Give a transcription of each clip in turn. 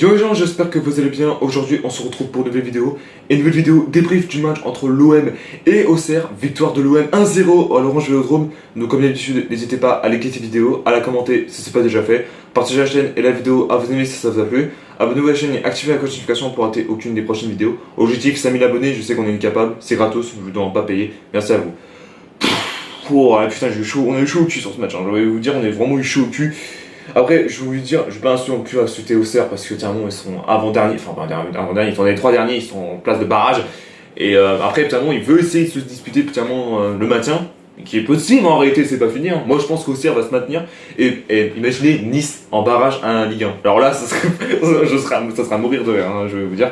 Yo les gens, j'espère que vous allez bien. Aujourd'hui, on se retrouve pour une nouvelle vidéo. Et une nouvelle vidéo débrief du match entre l'OM et Auxerre. Victoire de l'OM 1-0 à l'Orange Vélodrome. Donc comme d'habitude, n'hésitez pas à liker cette vidéo, à la commenter si ce n'est pas déjà fait. Partagez la chaîne et la vidéo à vous aimer si ça vous a plu. Abonnez-vous à la chaîne et activez la cloche de notification pour rater aucune des prochaines vidéos. Objectif 5000 abonnés, je sais qu'on est incapable. C'est gratos, je ne vous demande pas payer. Merci à vous. Oh putain, j'ai eu chaud. On a eu chaud au cul sur ce match. Hein. Je vais vous dire, on a vraiment eu chaud au cul. Après, je vais vous dire, je vais pas insulter Auxerre parce que tellement ils sont avant-derniers, enfin pas avant-derniers, ils sont dans les 3 derniers, ils sont en place de barrage. Et après, tellement il veut essayer de se disputer tellement le maintien, qui est possible en réalité, c'est pas fini. Hein. Moi je pense qu'Auxerre va se maintenir. Et imaginez Nice en barrage à 1 Ligue 1. Alors là, ça sera à mourir de rire, hein, je vais vous dire.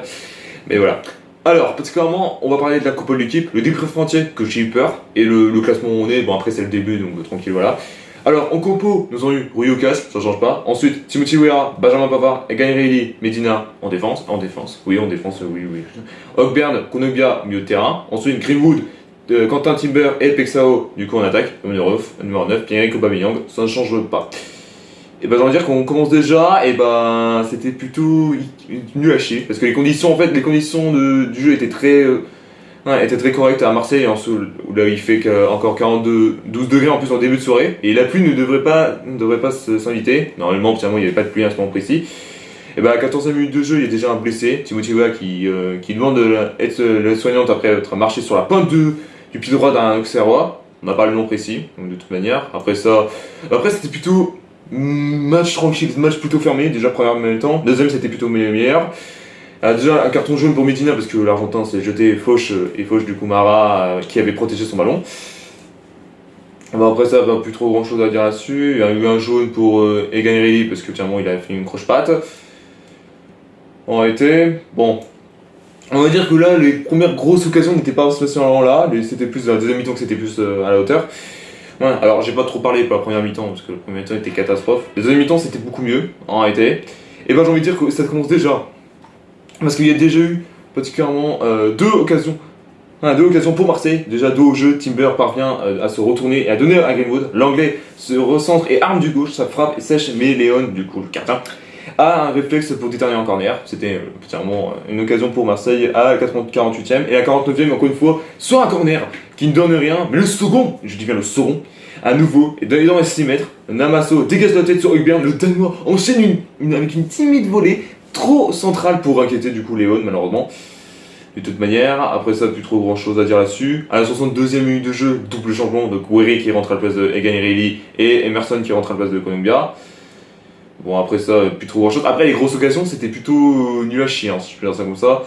Mais voilà. Alors, particulièrement, on va parler de la Coupe de l'équipe, le débrief entier que j'ai eu peur, et le classement où on est. Bon, après, c'est le début, donc tranquille, voilà. Alors, en compo, nous avons eu Rui au casque, ça change pas. Ensuite, Timothy Weah, Benjamin Pavard, Egan Reilly, Medina en défense. Oui, oui. Ogburn, Konobia, milieu de terrain. Ensuite, Greenwood, Quentin Timber et Pexao, du coup en attaque. Numéro 9, Pierre-Emerick Aubameyang, ça ne change pas. Et bah, j'ai envie de dire qu'on commence déjà, et bah, c'était plutôt nul à chier. Parce que les conditions du jeu étaient très correctes à Marseille, où là il fait encore 12 degrés en plus en début de soirée. Et la pluie ne devrait pas s'inviter. Normalement, il n'y avait pas de pluie à ce moment précis. Et bah, à 14e minute de jeu, il y a déjà un blessé, Timothy Weah, qui demande d'être l'aide-soignante après être marché sur la pointe du pied droit d'un Auxerrois. On n'a pas le nom précis, donc de toute manière. Après, c'était plutôt match tranquille, match plutôt fermé. Déjà, première mi-temps. Deuxième, c'était plutôt meilleur. Déjà un carton jaune pour Medina parce que l'Argentin s'est jeté fauche du coup Mara qui avait protégé son ballon. Bon, après ça, plus trop grand chose à dire là-dessus. Il y a eu un jaune pour Egan Reilly parce que tiens, il a fait une croche-patte. En réalité, bon, on va dire que là les premières grosses occasions n'étaient pas spécialement là. C'était plus la deuxième mi-temps que c'était plus à la hauteur. Ouais, alors j'ai pas trop parlé pour la première mi-temps parce que la première mi-temps était catastrophe. La deuxième mi-temps c'était beaucoup mieux en réalité. Et ben j'ai envie de dire que ça commence déjà. Parce qu'il y a déjà eu particulièrement deux occasions pour Marseille. Déjà deux au jeu, Timber parvient à se retourner et à donner à Greenwood. L'anglais se recentre et arme du gauche, ça frappe et sèche, mais Léon, du coup le gardien, a un réflexe pour déterminer en corner. C'était particulièrement une occasion pour Marseille à la 48e et à la 49e encore une fois sur un corner qui ne donne rien. Mais le second, je dis bien le second, à nouveau, et dans les 6 mètres, Namasso dégage la tête sur Ogburn, le Danois enchaîne avec une timide volée. Trop central pour inquiéter du coup Léon malheureusement. De toute manière, après ça, plus trop grand chose à dire là-dessus. À la 62e minute de jeu, double changement, donc Wery qui rentre à la place de Egan Reilly et Emerson qui rentre à la place de Konobia. Bon après ça, plus trop grand chose. Après les grosses occasions, c'était plutôt nul à chier, hein, si je peux dire ça comme ça.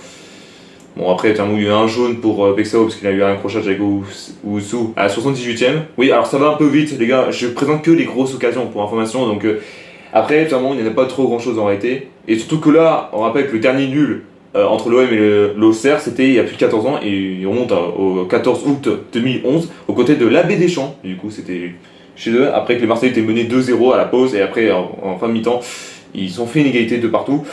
Bon après, il y a eu un jaune pour Pexao parce qu'il a eu un accrochage avec Oussou à la 78e. Oui, alors ça va un peu vite les gars, je présente que les grosses occasions pour information, donc... Après, finalement, il n'y en a pas trop grand chose en réalité. Et surtout que là, on rappelle que le dernier nul entre l'OM et l'Auxerre, c'était il y a plus de 14 ans. Et il remonte au 14 août 2011, aux côtés de l'Abbé Deschamps. Du coup, c'était chez eux. Après que les Marseillais étaient menés 2-0 à la pause. Et après, en fin de mi-temps, ils ont fait une égalité de partout.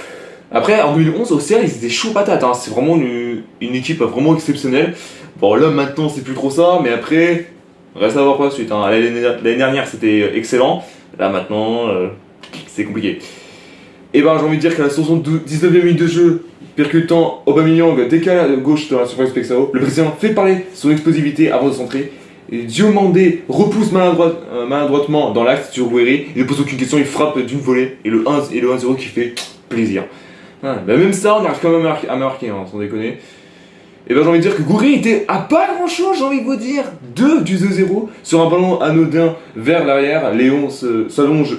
Après, en 2011, Auxerre, ils étaient chauds patates. Hein. C'est vraiment une équipe vraiment exceptionnelle. Bon, là, maintenant, c'est plus trop ça. Mais après, reste à voir pour la suite. Hein. L'année dernière, c'était excellent. Là, maintenant... c'est compliqué. Et ben j'ai envie de dire qu'à la 79e minute de jeu, percutant Aubameyang décale à gauche de la surface Pexao, le Brésilien fait parler son explosivité avant de centrer. Et Diomandé repousse maladroitement dans l'axe sur Wery, il ne pose aucune question, il frappe d'une volée et le 1-0 qui fait plaisir. Bah même ça, on arrive quand même à marquer, hein, sans déconner. Et ben j'ai envie de dire que Gouiri était à pas grand chose, j'ai envie de vous dire. Du 2-0 sur un ballon anodin vers l'arrière. Léon s'allonge,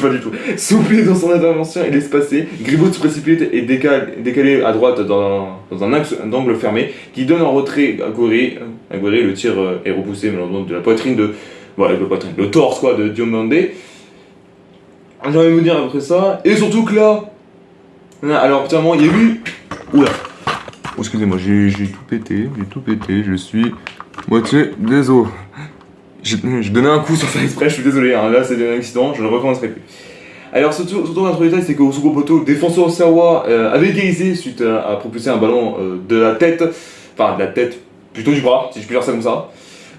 pas du tout, s'oublie dans son intervention et laisse passer. Greenwood se précipite et décalé à droite dans un axe d'angle fermé qui donne en retrait à Gouiri. Le tir est repoussé malheureusement de la poitrine le torse quoi de Diomandé. J'ai envie de vous dire après ça. Et surtout que là, alors putain, il y a eu... Oula. Oh, excusez-moi, j'ai tout pété, je suis moitié désolé. J'ai donné un coup sans faire exprès, je suis désolé, hein, là c'est un accident, je ne recommencerai plus. Alors surtout notre détail, c'est qu'au second poteau, le défenseur auxerrois avait égalisé suite à propulser un ballon de la tête, plutôt du bras, si je puis dire ça comme ça.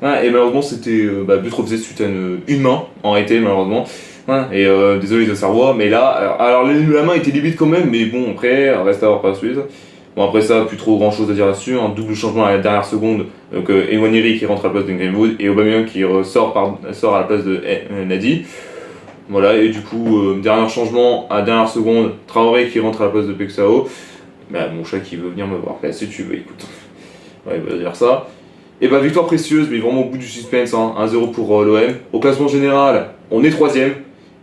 Ouais, et malheureusement c'était but refusé suite à une main, en réalité malheureusement. Ouais, et désolé de Sarrois, mais là, alors la main était limite quand même, mais bon, après, reste à voir par la suite. Bon, après ça, plus trop grand chose à dire là-dessus. Un double changement à la dernière seconde. Donc, Ewaniri qui rentre à la place de Greenwood et Aubameyang qui sort à la place de Nadi. Voilà, et du coup, dernier changement à la dernière seconde. Traoré qui rentre à la place de Pexao. Bah, mon chat qui veut venir me voir. Là, si tu veux, écoute. Ouais, il va dire ça. Et bah, victoire précieuse, mais vraiment au bout du suspense. Hein. 1-0 pour l'OM. Au classement général, on est 3ème.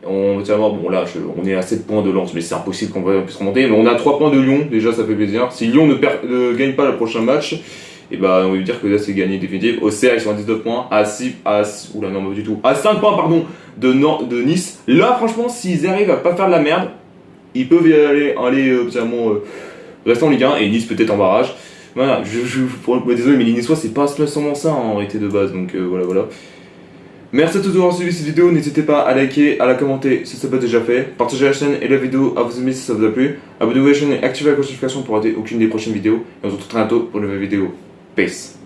On est à 7 points de Lens, mais c'est impossible qu'on puisse remonter. Mais on a 3 points de Lyon, déjà ça fait plaisir. Si Lyon ne gagne pas le prochain match, et bah on va dire que là c'est gagné définitif. Auxerre ils sont à 19 points, à 5 points pardon de Nice. Là franchement s'ils arrivent à pas faire de la merde, ils peuvent y aller rester en Ligue 1 et Nice peut-être en barrage. Voilà, désolé mais les Niçois c'est pas seulement ça en réalité de base, donc voilà. Merci à tous d'avoir suivi cette vidéo, n'hésitez pas à liker, à la commenter si ce n'est pas déjà fait, partagez la chaîne et la vidéo à vous aimer si ça vous a plu, abonnez-vous à la chaîne et activez la notification pour rater aucune des prochaines vidéos, et on se retrouve très bientôt pour une nouvelle vidéo. Peace.